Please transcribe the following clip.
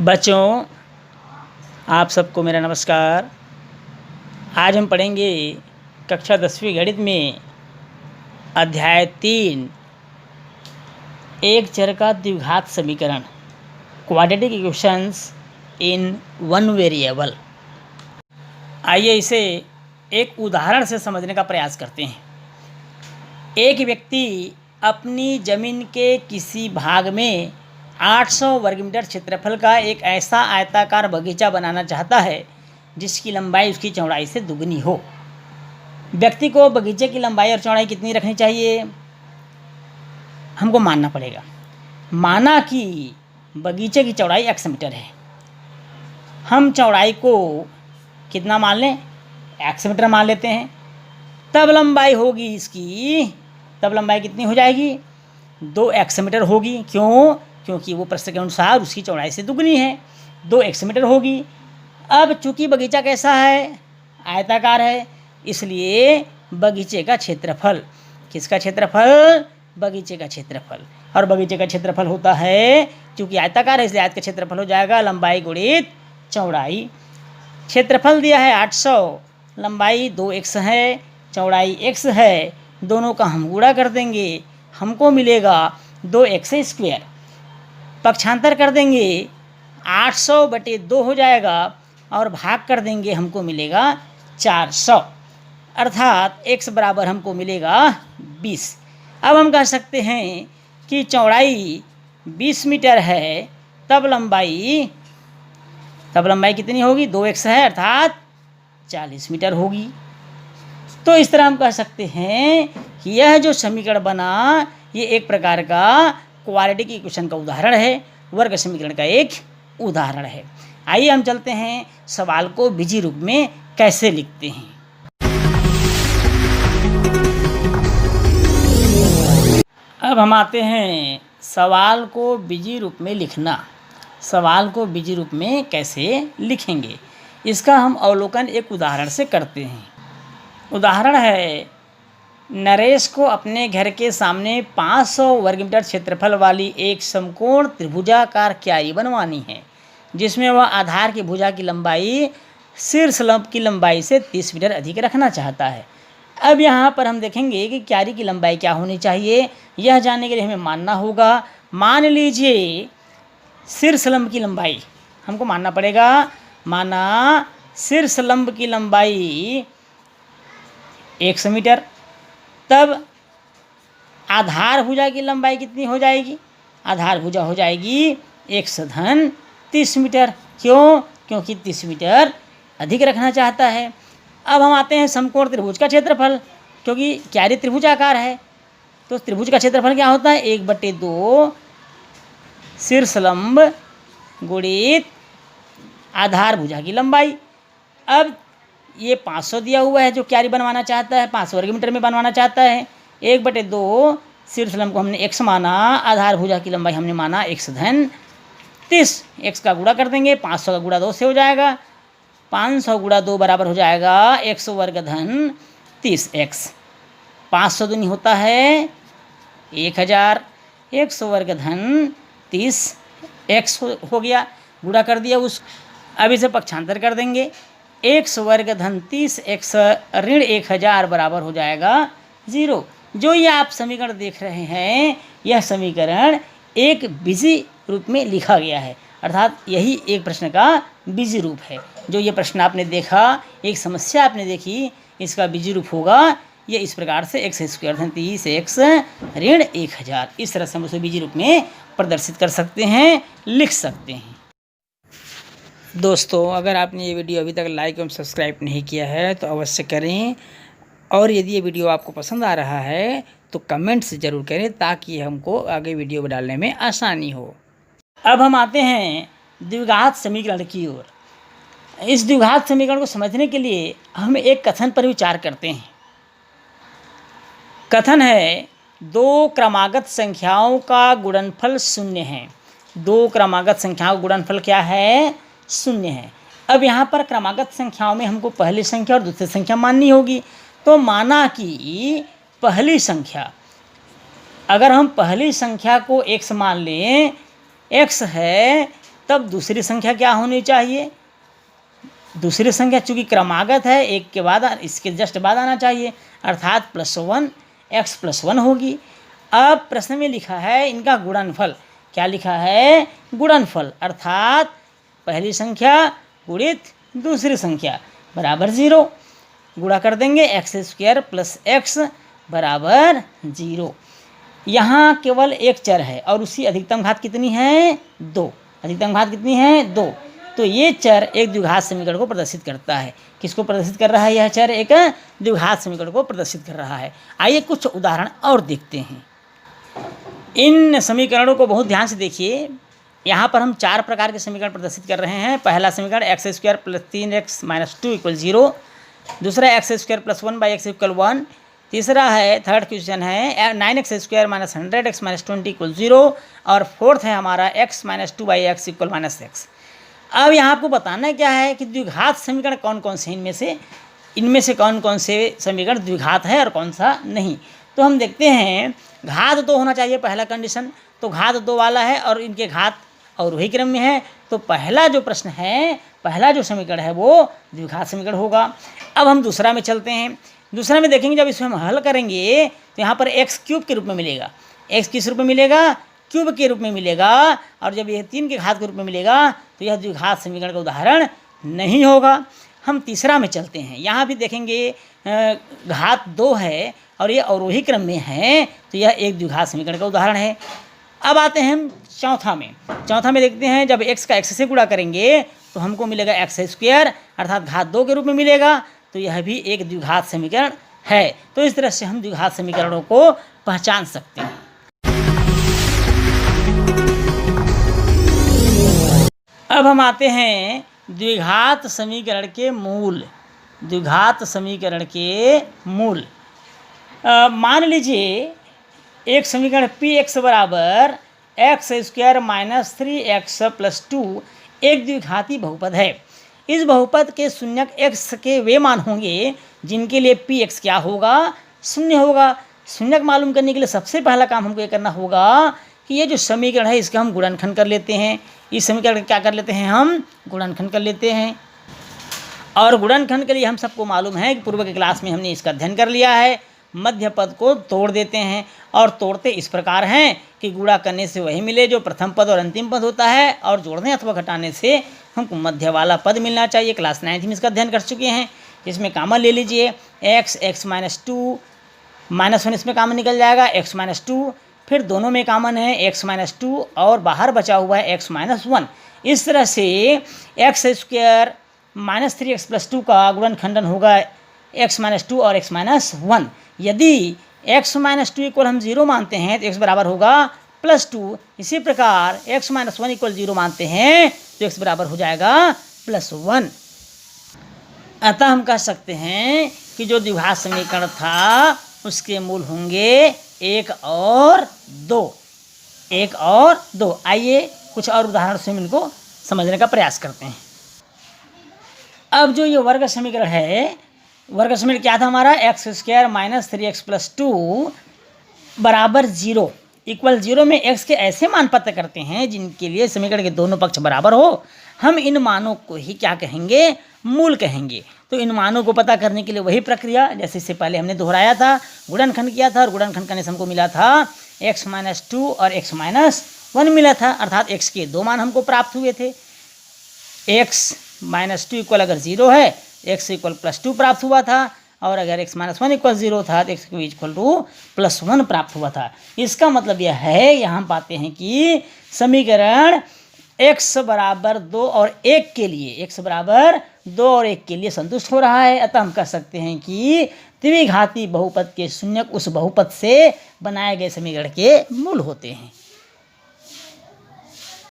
बच्चों, आप सबको मेरा नमस्कार। आज हम पढ़ेंगे कक्षा 10वीं गणित में अध्याय 3 एक चर का द्विघात समीकरण, quadratic equations in one variable. आइए इसे एक उदाहरण से समझने का प्रयास करते हैं। एक व्यक्ति अपनी ज़मीन के किसी भाग में 800 वर्ग मीटर क्षेत्रफल का एक ऐसा आयताकार बगीचा बनाना चाहता है जिसकी लंबाई उसकी चौड़ाई से दुगनी हो। व्यक्ति को बगीचे की लंबाई और चौड़ाई कितनी रखनी चाहिए? हमको मानना पड़ेगा। माना कि बगीचे की चौड़ाई x मीटर है। हम चौड़ाई को कितना मान लें? x मीटर मान लेते हैं। तब लंबाई होगी इसकी, तब लंबाई कितनी हो जाएगी? 2x मीटर होगी। क्यों? क्योंकि वो प्रश्न के अनुसार उसकी चौड़ाई से दुगनी है, 2x मीटर होगी। अब चूंकि बगीचा कैसा है? आयताकार है, इसलिए बगीचे का क्षेत्रफल, किसका क्षेत्रफल? बगीचे का क्षेत्रफल। और बगीचे का क्षेत्रफल होता है, चूंकि आयताकार है इसलिए आयत का क्षेत्रफल हो जाएगा लंबाई गुणित चौड़ाई। क्षेत्रफल दिया है 800, लंबाई 2x है, चौड़ाई x है, दोनों का हम गुणा कर देंगे, हमको मिलेगा 2x स्क्वायर। पक्षांतर कर देंगे, 800/2 हो जाएगा और भाग कर देंगे, हमको मिलेगा 400, अर्थात x बराबर हमको मिलेगा 20। अब हम कह सकते हैं कि चौड़ाई 20 मीटर है, तब लंबाई कितनी होगी? 2x है, अर्थात 40 मीटर होगी। तो इस तरह हम कह सकते हैं कि यह जो समीकरण बना, ये एक प्रकार का क्वाड्रेटिक इक्वेशन का उदाहरण है, वर्ग समीकरण का एक उदाहरण है। आइए हम चलते हैं सवाल को बीजी रूप में कैसे लिखते हैं। अब हम आते हैं सवाल को बीजी रूप में लिखना। सवाल को बीजी रूप में कैसे लिखेंगे, इसका हम अवलोकन एक उदाहरण से करते हैं। उदाहरण है, नरेश को अपने घर के सामने 500 वर्ग मीटर क्षेत्रफल वाली एक समकोण त्रिभुजाकार क्यारी बनवानी है, जिसमें वह आधार की भुजा की लंबाई शीर्ष लंब की लंबाई से 30 मीटर अधिक रखना चाहता है। अब यहाँ पर हम देखेंगे कि क्यारी की लंबाई क्या होनी चाहिए। यह जानने के लिए हमें मानना होगा, मान लीजिए शीर्ष लंब की लंबाई हमको मानना पड़ेगा। माना शीर्ष लंब की लंबाई 100 मीटर, तब आधार भुजा की लंबाई कितनी हो जाएगी? आधार भुजा हो जाएगी 130 मीटर। क्यों? क्योंकि 30 मीटर अधिक रखना चाहता है। अब हम आते हैं समकोण त्रिभुज का क्षेत्रफल, क्योंकि क्यारी त्रिभुजाकार है, तो त्रिभुज का क्षेत्रफल क्या होता है? 1/2 शीर्ष लंब गुणित आधार भुजा की लंबाई। अब ये 500 दिया हुआ है, जो क्यारी बनवाना चाहता है 500 वर्ग मीटर में बनवाना चाहता है। 1/2 शीर्ष लंब को हमने x माना, आधार भुजा की लंबाई हमने माना 130। x का गुणा कर देंगे, 500 का गुणा 2 से हो जाएगा, 500 गुणा 2 बराबर हो जाएगा 100 वर्ग धन 30x। 500 दूनी होता है 1000, 100 वर्ग धन 30x हो गया, गुणा कर दिया उस। अब इसे पक्षांतर कर देंगे, 100 वर्ग धन 30x ऋण 1000 बराबर हो जाएगा 0। जो ये आप समीकरण देख रहे हैं, यह समीकरण एक बीजी रूप में लिखा गया है, अर्थात यही एक प्रश्न का बीजी रूप है। जो ये प्रश्न आपने देखा, एक समस्या आपने देखी, इसका बीजी रूप होगा ये इस प्रकार से x² धन 30x ऋण 1000। इस तरह से हम उसे बीजी रूप में प्रदर्शित कर सकते हैं, लिख सकते हैं। दोस्तों, अगर आपने ये वीडियो अभी तक लाइक एवं सब्सक्राइब नहीं किया है तो अवश्य करें, और यदि ये वीडियो आपको पसंद आ रहा है तो कमेंट्स ज़रूर करें, ताकि हमको आगे वीडियो डालने में आसानी हो। अब हम आते हैं द्विघात समीकरण की ओर। इस द्विघात समीकरण को समझने के लिए हम एक कथन पर विचार करते हैं। कथन है, 2 क्रमागत संख्याओं का गुणनफल 0 है। 2 क्रमागत संख्याओं का गुणनफल क्या है? 0 है। अब यहाँ पर क्रमागत संख्याओं में हमको पहली संख्या और दूसरी संख्या माननी होगी। तो माना कि पहली संख्या, अगर हम पहली संख्या को x मान लें, x है तब दूसरी संख्या क्या होनी चाहिए? दूसरी संख्या चूंकि क्रमागत है, एक के बाद इसके जस्ट बाद आना चाहिए, अर्थात +1 x + 1 होगी। अब प्रश्न में लिखा है इनका गुणनफल, क्या लिखा है? गुणनफल, अर्थात पहली संख्या गुणित दूसरी संख्या बराबर 0। गुणा कर देंगे x² + x बराबर 0। यहाँ केवल एक चर है और उसकी अधिकतम घात कितनी है? 2। अधिकतम घात कितनी है? 2। तो ये चर एक द्विघात समीकरण को प्रदर्शित करता है। किसको प्रदर्शित कर रहा है? यह चर एक द्विघात समीकरण को प्रदर्शित कर रहा है। आइए कुछ उदाहरण और देखते हैं। इन समीकरणों को बहुत ध्यान से देखिए। यहाँ पर हम 4 प्रकार के समीकरण प्रदर्शित कर रहे हैं। पहला समीकरण x² + 3x - 2 = 0। दूसरा x² + 1/x = 1। तीसरा है, थर्ड क्वेश्चन है 9x² - 100x - 20 = 0। और फोर्थ है हमारा x - 2/x = -x। अब यहाँ आपको बताना क्या है कि द्विघात समीकरण कौन कौन से इनमें से कौन कौन से समीकरण द्विघात है और कौन सा नहीं। तो हम देखते हैं, घात 2 होना चाहिए पहला कंडीशन, तो घात 2 वाला है और इनके घात और वही क्रम में है, तो पहला जो प्रश्न है, पहला जो समीकरण है वो द्विघात समीकरण होगा। अब हम दूसरा में चलते हैं। दूसरा में देखेंगे, जब इसमें हम हल करेंगे तो यहाँ पर x³ के रूप में मिलेगा। x किस रूप में मिलेगा? क्यूब के रूप में मिलेगा। और जब यह 3 के घात के रूप में मिलेगा तो यह द्विघात समीकरण का उदाहरण नहीं होगा। हम तीसरा में चलते हैं। यहाँ भी देखेंगे घात 2 है और ये अवरोही क्रम में है, तो यह एक द्विघात समीकरण का उदाहरण है। अब आते हैं हम चौथा में। चौथा में देखते हैं, जब x का x से गुणा करेंगे तो हमको मिलेगा x² अर्थात घात 2 के रूप में मिलेगा, तो यह भी एक द्विघात समीकरण है। तो इस तरह से हम द्विघात समीकरणों को पहचान सकते हैं। अब हम आते हैं द्विघात समीकरण के मूल। द्विघात समीकरण के मूल, मान लीजिए एक समीकरण px बराबर x² - 3x + 2 एक द्विघाती बहुपद है। इस बहुपद के शून्यक x के वे मान होंगे जिनके लिए px क्या होगा? 0 होगा। शून्यक मालूम करने के लिए सबसे पहला काम हमको ये करना होगा कि ये जो समीकरण है इसका हम गुणनखंड कर लेते हैं। इस समीकरण का क्या कर लेते हैं? हम गुणनखंड कर लेते हैं। और गुणनखंड के लिए हम सबको मालूम है कि पूर्व के क्लास में हमने इसका अध्ययन कर लिया है। मध्य पद को तोड़ देते हैं और तोड़ते इस प्रकार हैं कि गुणा करने से वही मिले जो प्रथम पद और अंतिम पद होता है, और जोड़ने अथवा घटाने से हमको मध्य वाला पद मिलना चाहिए। क्लास 9 में इसका अध्ययन कर चुके हैं। इसमें कामन ले लीजिए, x - 2 -1 इसमें कामन निकल जाएगा, x - 2, फिर दोनों में कामन है x - 2 और बाहर बचा हुआ है x - 1। इस तरह से x² - 3x + 2 का गुणनखंडन होगा x - 2 और x - 1। यदि x - 2 = हम 0 मानते हैं तो x बराबर होगा +2। इसी प्रकार x - 1 = 0 मानते हैं तो x बराबर हो जाएगा +1। अतः हम कह सकते हैं कि जो द्विघात समीकरण था उसके मूल होंगे 1 और 2। 1 और 2। आइए कुछ और उदाहरण से हम इनको समझने का प्रयास करते हैं। अब जो ये वर्ग समीकरण है, वर्ग समीकरण क्या था हमारा? x² - 3x + 2 बराबर 0 = 0 में x के ऐसे मान पता करते हैं जिनके लिए समीकरण के दोनों पक्ष बराबर हो। हम इन मानों को ही क्या कहेंगे? मूल कहेंगे। तो इन मानों को पता करने के लिए वही प्रक्रिया जैसे इससे पहले हमने दोहराया था, गुणनखंड किया था, और गुणनखंड करने से हमको मिला था x - 2 और x - 1 मिला था, अर्थात x के 2 मान हमको प्राप्त हुए थे। x - 2 = अगर 0 है, x = +2 प्राप्त हुआ था, और अगर x - 1 = 0 था तो x = +1 प्राप्त हुआ था। इसका मतलब यह है, यहाँ पाते हैं कि समीकरण x बराबर 2 और 1 के लिए, x बराबर 2 और 1 के लिए संतुष्ट हो रहा है। अतः हम कह सकते हैं कि द्विघाती बहुपद के शून्यक उस बहुपद से बनाए गए समीकरण के मूल होते हैं।